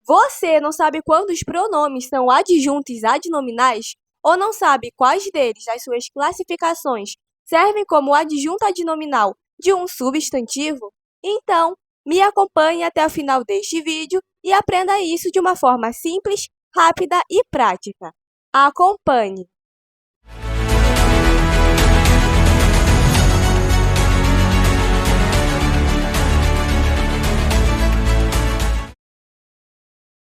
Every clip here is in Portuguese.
Você não sabe quando os pronomes são adjuntos adnominais? Ou não sabe quais deles, as suas classificações, servem como adjunto adnominal de um substantivo? Então, me acompanhe até o final deste vídeo e aprenda isso de uma forma simples, rápida e prática. Acompanhe!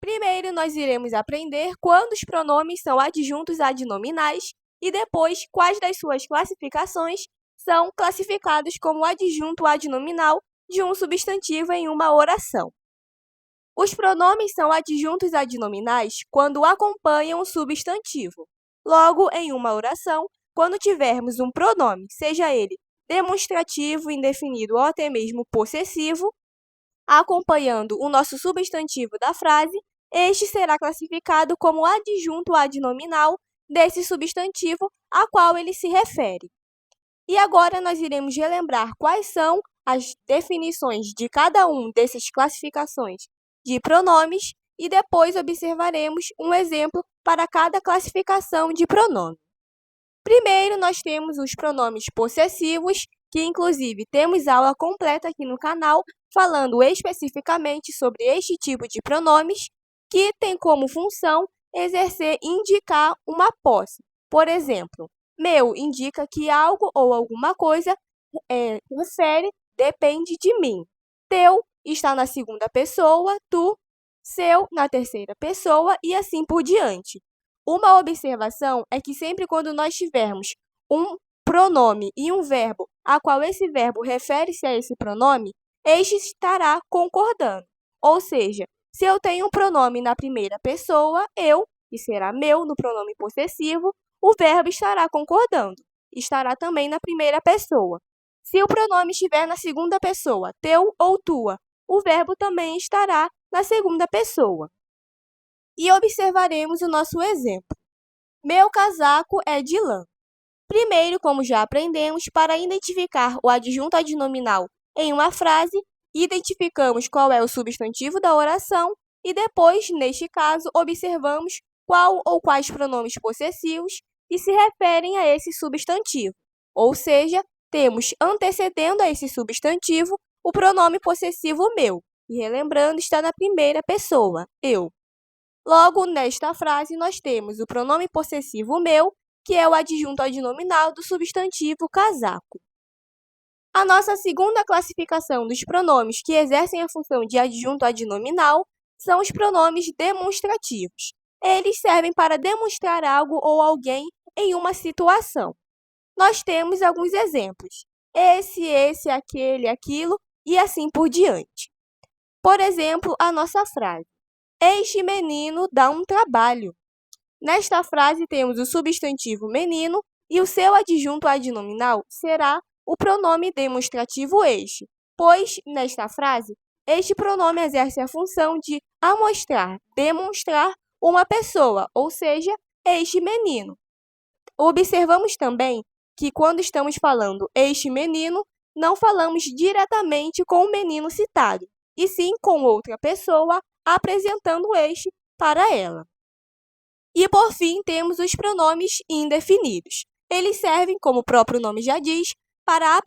Primeiro, nós iremos aprender quando os pronomes são adjuntos adnominais e depois quais das suas classificações são classificados como adjunto adnominal de um substantivo em uma oração. Os pronomes são adjuntos adnominais quando acompanham o substantivo. Logo, em uma oração, quando tivermos um pronome, seja ele demonstrativo, indefinido ou até mesmo possessivo, acompanhando o nosso substantivo da frase, este será classificado como adjunto adnominal desse substantivo a qual ele se refere. E agora nós iremos relembrar quais são as definições de cada um dessas classificações de pronomes e depois observaremos um exemplo para cada classificação de pronome. Primeiro, nós temos os pronomes possessivos, que inclusive temos aula completa aqui no canal falando especificamente sobre este tipo de pronomes, que tem como função exercer e indicar uma posse. Por exemplo, meu indica que algo ou alguma coisa refere, depende de mim. Teu está na segunda pessoa, tu, seu na terceira pessoa e assim por diante. Uma observação é que sempre quando nós tivermos um pronome e um verbo, a qual esse verbo refere-se a esse pronome, este estará concordando. Ou seja, se eu tenho um pronome na primeira pessoa, eu, que será meu no pronome possessivo, o verbo estará concordando. Estará também na primeira pessoa. Se o pronome estiver na segunda pessoa, teu ou tua, o verbo também estará na segunda pessoa. E observaremos o nosso exemplo. Meu casaco é de lã. Primeiro, como já aprendemos, para identificar o adjunto adnominal em uma frase, identificamos qual é o substantivo da oração e depois, neste caso, observamos qual ou quais pronomes possessivos que se referem a esse substantivo. Ou seja, temos antecedendo a esse substantivo o pronome possessivo meu. E relembrando, está na primeira pessoa, eu. Logo, nesta frase, nós temos o pronome possessivo meu, que é o adjunto adnominal do substantivo casaco. A nossa segunda classificação dos pronomes que exercem a função de adjunto adnominal são os pronomes demonstrativos. Eles servem para demonstrar algo ou alguém em uma situação. Nós temos alguns exemplos. Esse, aquele, aquilo e assim por diante. Por exemplo, a nossa frase. Este menino dá um trabalho. Nesta frase, temos o substantivo menino e o seu adjunto adnominal será o pronome demonstrativo este, pois, nesta frase, este pronome exerce a função de amostrar, demonstrar uma pessoa, ou seja, este menino. Observamos também que, quando estamos falando este menino, não falamos diretamente com o menino citado, e sim com outra pessoa, apresentando este para ela. E, por fim, temos os pronomes indefinidos. Eles servem, como o próprio nome já diz, para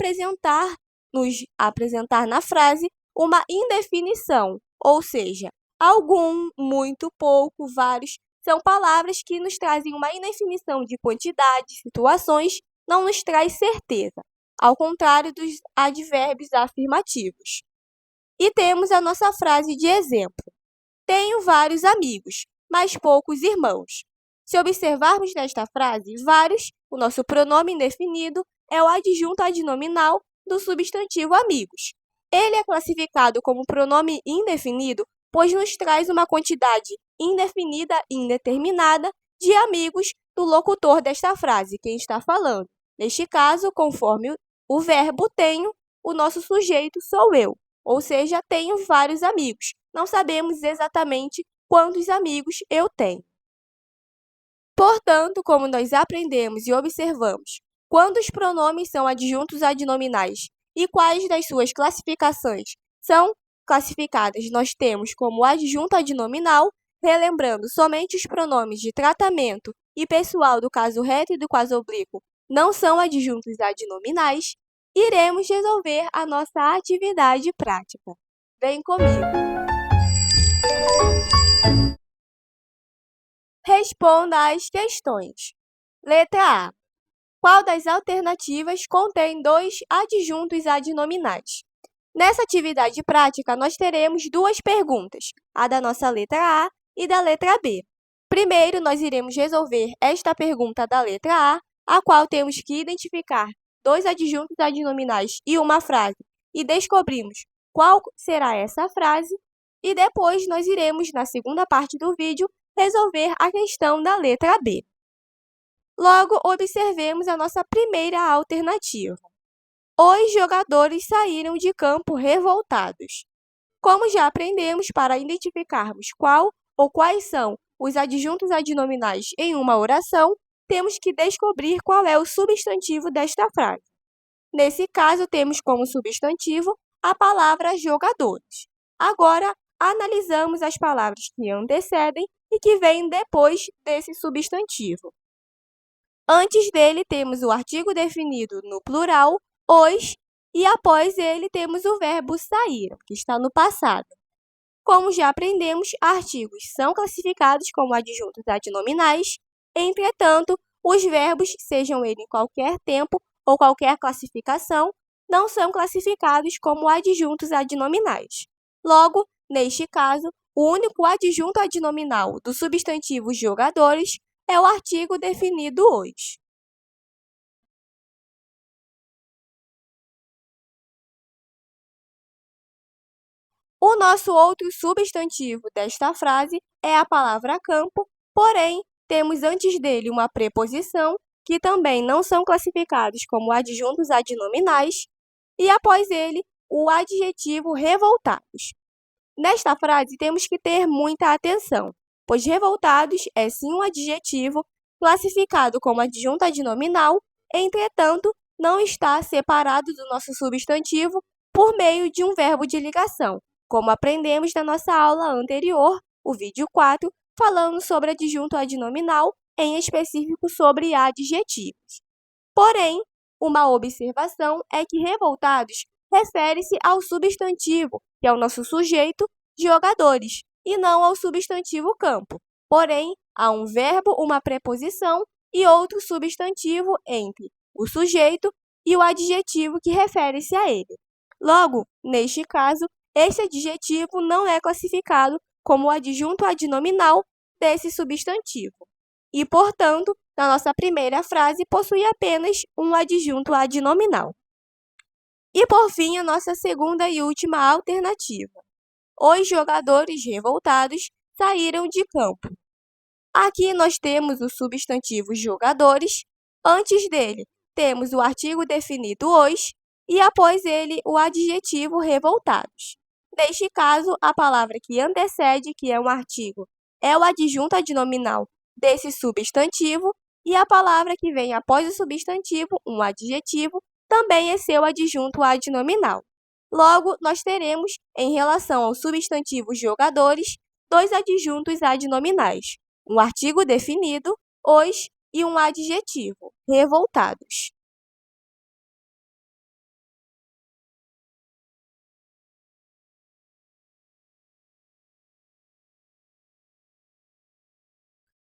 nos apresentar na frase uma indefinição, ou seja, algum, muito, pouco, vários, são palavras que nos trazem uma indefinição de quantidade, situações, não nos traz certeza, ao contrário dos advérbios afirmativos. E temos a nossa frase de exemplo. Tenho vários amigos, mas poucos irmãos. Se observarmos nesta frase, vários, o nosso pronome indefinido, é o adjunto adnominal do substantivo amigos. Ele é classificado como pronome indefinido, pois nos traz uma quantidade indefinida e indeterminada de amigos do locutor desta frase, quem está falando. Neste caso, conforme o verbo tenho, o nosso sujeito sou eu, ou seja, tenho vários amigos. Não sabemos exatamente quantos amigos eu tenho. Portanto, como nós aprendemos e observamos, quando os pronomes são adjuntos adnominais e quais das suas classificações são classificadas nós temos como adjunto adnominal, relembrando somente os pronomes de tratamento e pessoal do caso reto e do caso oblíquo não são adjuntos adnominais, iremos resolver a nossa atividade prática. Vem comigo! Responda às questões. Letra A. Qual das alternativas contém dois adjuntos adnominais? Nessa atividade prática, nós teremos duas perguntas, a da nossa letra A e da letra B. Primeiro, nós iremos resolver esta pergunta da letra A qual temos que identificar dois adjuntos adnominais e uma frase, e descobrimos qual será essa frase, e depois nós iremos, na segunda parte do vídeo, resolver a questão da letra B. Logo, observemos a nossa primeira alternativa. Os jogadores saíram de campo revoltados. Como já aprendemos, para identificarmos qual ou quais são os adjuntos adnominais em uma oração, temos que descobrir qual é o substantivo desta frase. Nesse caso, temos como substantivo a palavra jogadores. Agora, analisamos as palavras que antecedem e que vêm depois desse substantivo. Antes dele, temos o artigo definido no plural, os, e após ele temos o verbo sair, que está no passado. Como já aprendemos, artigos são classificados como adjuntos adnominais, entretanto, os verbos, sejam eles em qualquer tempo ou qualquer classificação, não são classificados como adjuntos adnominais. Logo, neste caso, o único adjunto adnominal do substantivo jogadores é o artigo definido os. O nosso outro substantivo desta frase é a palavra campo, porém, temos antes dele uma preposição, que também não são classificados como adjuntos adnominais, e após ele, o adjetivo revoltados. Nesta frase, temos que ter muita atenção, pois revoltados é sim um adjetivo classificado como adjunto adnominal, entretanto, não está separado do nosso substantivo por meio de um verbo de ligação, como aprendemos na nossa aula anterior, o vídeo 4, falando sobre adjunto adnominal, em específico sobre adjetivos. Porém, uma observação é que revoltados refere-se ao substantivo, que é o nosso sujeito, jogadores, e não ao substantivo campo. Porém, há um verbo, uma preposição e outro substantivo entre o sujeito e o adjetivo que refere-se a ele. Logo, neste caso, esse adjetivo não é classificado como adjunto adnominal desse substantivo. E, portanto, na nossa primeira frase, possui apenas um adjunto adnominal. E, por fim, a nossa segunda e última alternativa. Os jogadores revoltados saíram de campo. Aqui nós temos o substantivo jogadores, antes dele temos o artigo definido os e após ele o adjetivo revoltados. Neste caso, a palavra que antecede, que é um artigo, é o adjunto adnominal desse substantivo e a palavra que vem após o substantivo, um adjetivo, também é seu adjunto adnominal. Logo, nós teremos, em relação ao substantivo jogadores, dois adjuntos adnominais, um artigo definido, os, e um adjetivo, revoltados.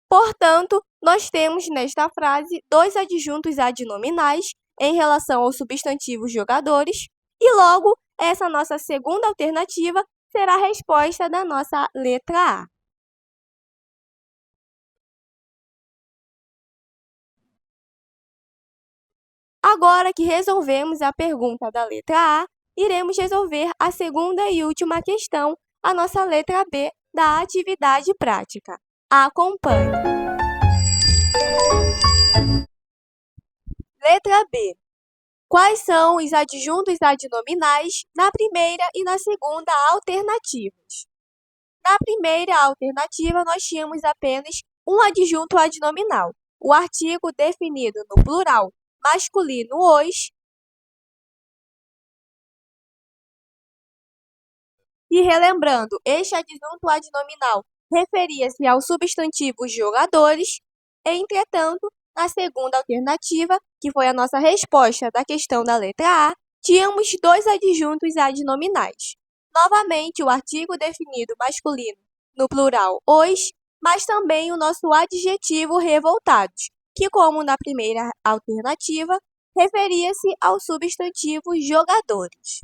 Portanto, nós temos nesta frase dois adjuntos adnominais em relação ao substantivo jogadores, e logo, essa nossa segunda alternativa será a resposta da nossa letra A. Agora que resolvemos a pergunta da letra A, iremos resolver a segunda e última questão, a nossa letra B da atividade prática. Acompanhe. Letra B. Quais são os adjuntos adnominais na primeira e na segunda alternativas? Na primeira alternativa, nós tínhamos apenas um adjunto adnominal, o artigo definido no plural masculino os, E relembrando, este adjunto adnominal referia-se aos substantivos jogadores. Entretanto, na segunda alternativa, que foi a nossa resposta da questão da letra A, tínhamos dois adjuntos adnominais. Novamente, o artigo definido masculino no plural os, mas também o nosso adjetivo revoltados, que, como na primeira alternativa, referia-se ao substantivo jogadores.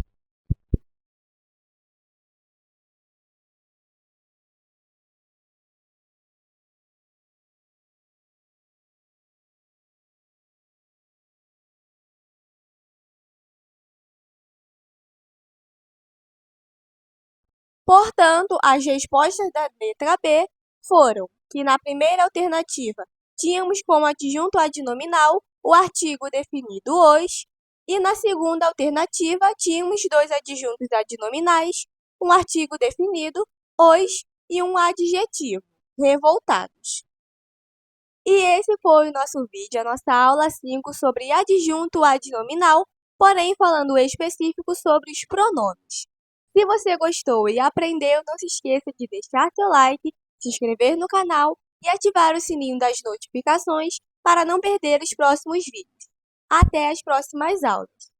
Portanto, as respostas da letra B foram que na primeira alternativa tínhamos como adjunto adnominal o artigo definido os, e na segunda alternativa tínhamos dois adjuntos adnominais, um artigo definido, os, e um adjetivo, revoltados. E esse foi o nosso vídeo, a nossa aula 5 sobre adjunto adnominal, porém falando específico sobre os pronomes. Se você gostou e aprendeu, não se esqueça de deixar seu like, se inscrever no canal e ativar o sininho das notificações para não perder os próximos vídeos. Até as próximas aulas!